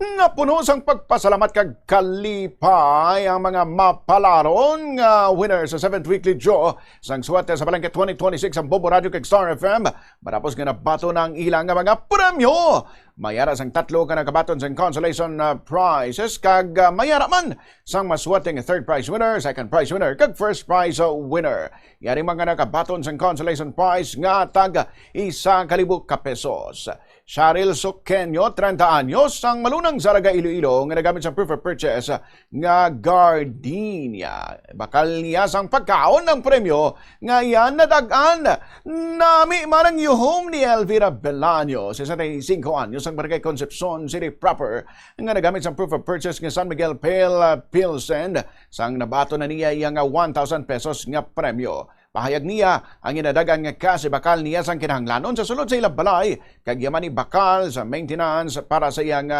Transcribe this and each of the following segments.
Napuno sang pagpasalamat kag kalipay ang mga mapalaron nga winner sa 7th weekly draw sang Swerte sa Palengke 2026 ang Bobo Radio kag Star FM. Matapos nga nabato ng ilang nga mga premyo. Mayara sang tatlo ka nakabaton sang consolation prizes kag mayara man sang maswerteng third prize winner, second prize winner kag first prize winner. Yari mga nakabaton sang consolation prize nga tag 1,000 ka pesos. Cheryl Sokenyo, 30 anyos, ang malunang Zaraga Iloilo nga nagamit sa proof of purchase nga gardenia. Bakal niya sang pagkaon ng premyo nga yan nadagan. Nami manang yuhong ni Elvira Belanyo, 65 anyos, ang Barangay Concepcion City proper nga nagamit sa proof of purchase nga San Miguel Pale Pilsen sang nabato na niya yung 1,000 pesos nga premyo. Pahayag niya ang inadagan nga kasi bakal niya sang kinahanglanon sa sulod sa ilang balay kag yaman ni bakal sa maintenance para sa iyang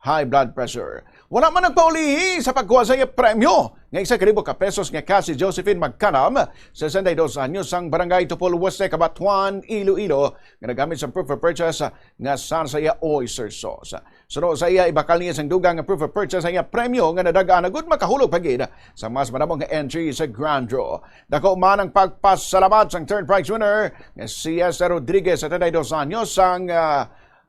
high blood pressure. Wala man nagpaulihi sa pagkuha sa iyang premyo nga 1,000 ka pesos nga kasi Josephine Magkanam, 62 anyos, ang Barangay Tupol Weste, Cabatuan, Iloilo nga nagamit sa proof of purchase nga sa iya oyster sauce. Sunod sa iya ibakal niya sang dugang nga proof of purchase sa iya premyo nga nadagaan na good makahulog pagid sa mas manamong nga entry sa grand draw. Dako man ang pagpasalamat sang third prize winner nga si Esther Rodriguez, 72 anyos, ang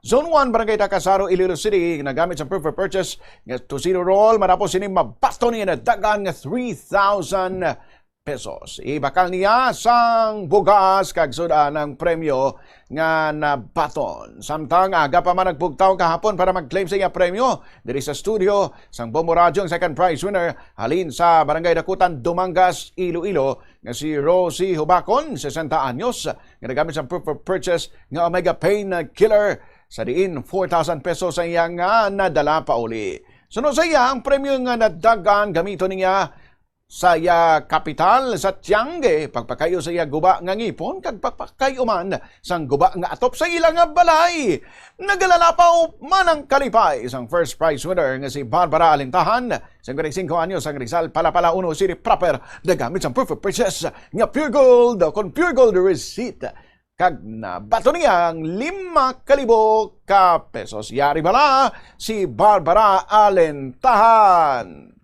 Zone 1, Barangay Takasaro, Iloilo City, nagamit sa proof of purchase nga 2-0 roll matapos sining mabato niya na dagan nga 3,000 pesos. Ibakal niya sang bugas kag suda ng premyo nga nabaton. Samtang aga pa man nagpugtaw kahapon para mag-claim sa iya premyo diri sa studio sang Bombo Radio ang second prize winner halin sa Barangay Dakutan, Dumangas, Iloilo nga si Rosie Hubacon, 60 anyos, nga nagamit sa proof of purchase nga Omega Pain Killer sa diin 4,000 pesos sa iya nga nadala pa uli. Sunod sa iya ang premyo nga nadagan gamito niya sa iya kapital sa Tiangge, pagpakayo sa iya guba nga ngipon kag pagpakayo man sang guba nga atop sa ilang nga balay. Nagalalapaw man ang kalipay sang first prize winner nga si Barbara Alintahan, 55 anyos, ang Rizal Palapala 1 City proper, nagamit sang proof of purchase nga pure gold kon pure gold receipt kag nabato niya ang 5,000 ka pesos. Yari bala si Barbara Alintahan.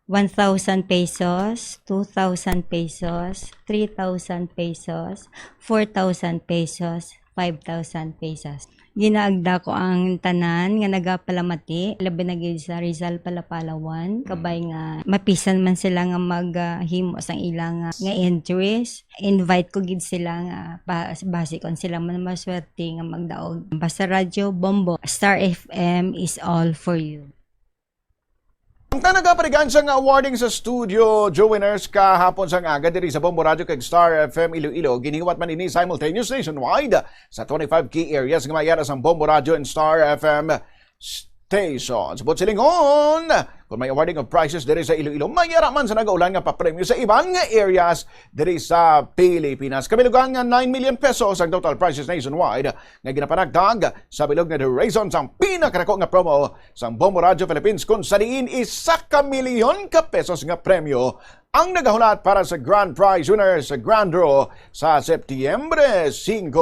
1,000 pesos, 2,000 pesos, 3,000 pesos, 4,000 pesos, 5,000 pesos. Ginaagda ko ang tanan nga nagapalamati, labi na gid sa Rizal Palapalawan, kabay nga mapisan man sila nga maghimo sang ilang nga entries. Invite ko gid sila nga base kon sila man maswerte nga magdaog. Basta Radio Bombo, Star FM is all for you. Ang nagaparigan sang awarding sa studio Joe winners kahapon sang aga diri sa Bombo Radio kag Star FM Iloilo, ginihiwat man ini simultaneous nationwide sa 25 key areas nga mayara sang Bombo Radio and Star FM stations. But silingon, kung may awarding of prizes diri sa Iloilo, mayara man sa nagaulan nga pa-premyo sa ibang nga areas diri sa Pilipinas. Kamilugan nga 9 million pesos ang total prizes nationwide nga ginapanagdag sa bilog nga reason sang pinakarako nga promo sang Bombo Radio Philippines kung sa diin 1 milyon ka pesos nga premyo ang nagahulat para sa grand prize winner sa grand draw sa Setyembre 5.